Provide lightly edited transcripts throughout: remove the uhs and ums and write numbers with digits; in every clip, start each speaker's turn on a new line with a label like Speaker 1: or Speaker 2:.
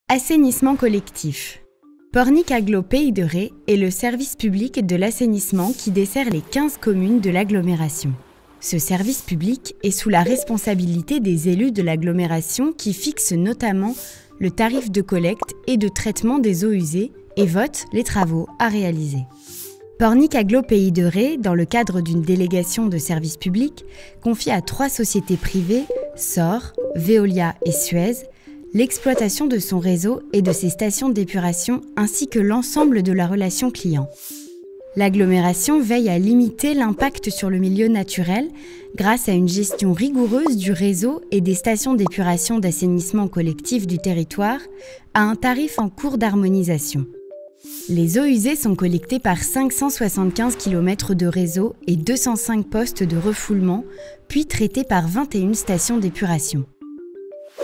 Speaker 1: Assainissement collectif. Pornic Agglo Pays de Ré est le service public de l'assainissement qui dessert les 15 communes de l'agglomération. Ce service public est sous la responsabilité des élus de l'agglomération qui fixent notamment le tarif de collecte et de traitement des eaux usées et votent les travaux à réaliser. Pornic Agglo Pays de Ré, dans le cadre d'une délégation de service public, confie à 3 sociétés privées, SOR, Veolia et Suez, l'exploitation de son réseau et de ses stations d'épuration ainsi que l'ensemble de la relation client. L'agglomération veille à limiter l'impact sur le milieu naturel grâce à une gestion rigoureuse du réseau et des stations d'épuration d'assainissement collectif du territoire à un tarif en cours d'harmonisation. Les eaux usées sont collectées par 575 km de réseau et 205 postes de refoulement, puis traitées par 21 stations d'épuration.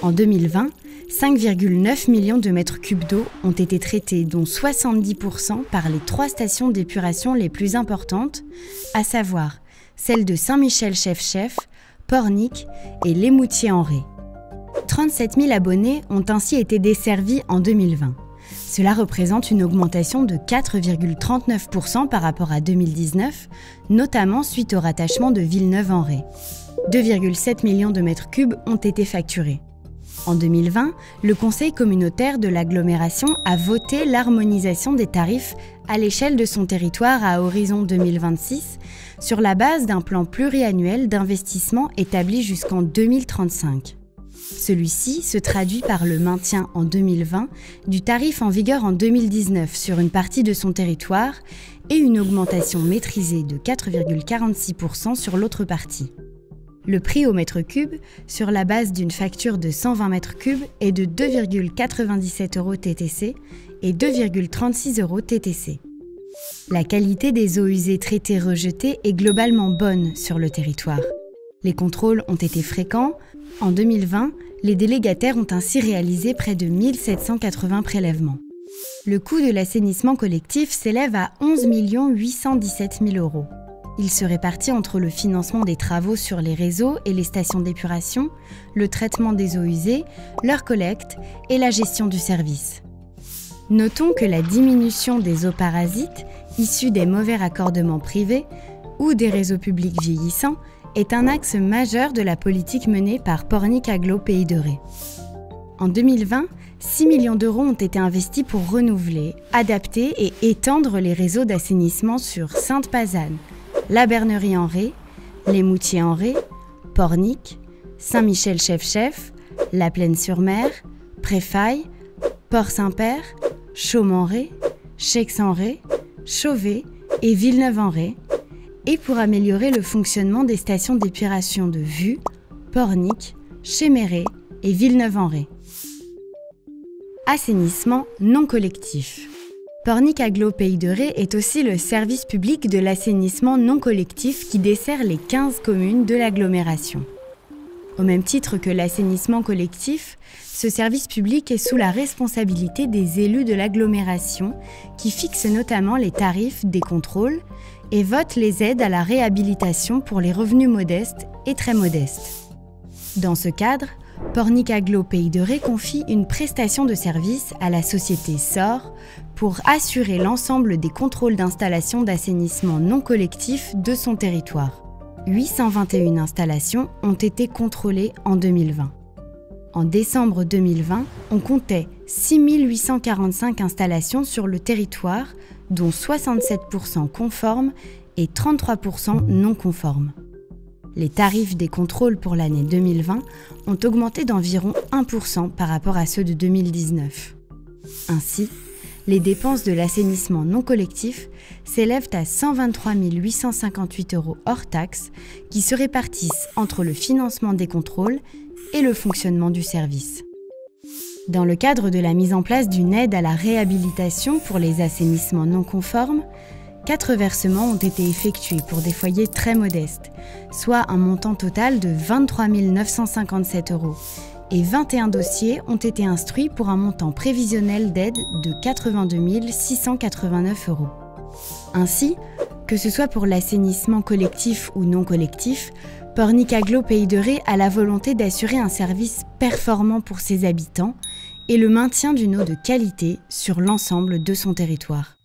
Speaker 1: En 2020, 5,9 millions de mètres cubes d'eau ont été traités, dont 70% par les 3 stations d'épuration les plus importantes, à savoir celles de Saint-Michel-Chef-Chef, Pornic et l'Émoutier-en-Ré. 37 000 abonnés ont ainsi été desservis en 2020. Cela représente une augmentation de 4,39% par rapport à 2019, notamment suite au rattachement de Villeneuve-en-Ré. 2,7 millions de mètres cubes ont été facturés. En 2020, le Conseil communautaire de l'agglomération a voté l'harmonisation des tarifs à l'échelle de son territoire à horizon 2026 sur la base d'un plan pluriannuel d'investissement établi jusqu'en 2035. Celui-ci se traduit par le maintien en 2020 du tarif en vigueur en 2019 sur une partie de son territoire et une augmentation maîtrisée de 4,46% sur l'autre partie. Le prix au mètre cube, sur la base d'une facture de 120 mètres cubes, est de 2,97 € TTC et 2,36 € TTC. La qualité des eaux usées traitées rejetées est globalement bonne sur le territoire. Les contrôles ont été fréquents. En 2020, les délégataires ont ainsi réalisé près de 1780 prélèvements. Le coût de l'assainissement collectif s'élève à 11 817 000 €. Il se répartit entre le financement des travaux sur les réseaux et les stations d'épuration, le traitement des eaux usées, leur collecte et la gestion du service. Notons que la diminution des eaux parasites, issues des mauvais raccordements privés ou des réseaux publics vieillissants, est un axe majeur de la politique menée par Pornic Agglo Pays de Ré. En 2020, 6 millions d'euros ont été investis pour renouveler, adapter et étendre les réseaux d'assainissement sur Sainte-Pazanne, la Bernerie-en-Ré, l'Émoutier-en-Ré, Pornic, Saint-Michel-Chef-Chef, la Plaine-sur-Mer, Préfailles, Port-Saint-Père, Chaumes-en-Ré, Chaix-en-Ré, Chauvet et Villeneuve-en-Ré, et pour améliorer le fonctionnement des stations d'épuration de Vue, Pornic, Chéméré et Villeneuve-en-Ré. Assainissement non collectif. Pornic Agglo Pays de Ré est aussi le service public de l'assainissement non collectif qui dessert les 15 communes de l'agglomération. Au même titre que l'assainissement collectif, ce service public est sous la responsabilité des élus de l'agglomération qui fixent notamment les tarifs des contrôles et votent les aides à la réhabilitation pour les revenus modestes et très modestes. Dans ce cadre, Pornic Agglo Pays de Ré confie une prestation de service à la société SOR pour assurer l'ensemble des contrôles d'installation d'assainissement non collectif de son territoire. 821 installations ont été contrôlées en 2020. En décembre 2020, on comptait 6 845 installations sur le territoire, dont 67% conformes et 33% non conformes. Les tarifs des contrôles pour l'année 2020 ont augmenté d'environ 1% par rapport à ceux de 2019. Ainsi, les dépenses de l'assainissement non collectif s'élèvent à 123 858 € hors taxes qui se répartissent entre le financement des contrôles et le fonctionnement du service. Dans le cadre de la mise en place d'une aide à la réhabilitation pour les assainissements non conformes, 4 versements ont été effectués pour des foyers très modestes, soit un montant total de 23 957 € et 21 dossiers ont été instruits pour un montant prévisionnel d'aide de 82 689 €. Ainsi, que ce soit pour l'assainissement collectif ou non collectif, Pornic Agglo Pays de Ré a la volonté d'assurer un service performant pour ses habitants et le maintien d'une eau de qualité sur l'ensemble de son territoire.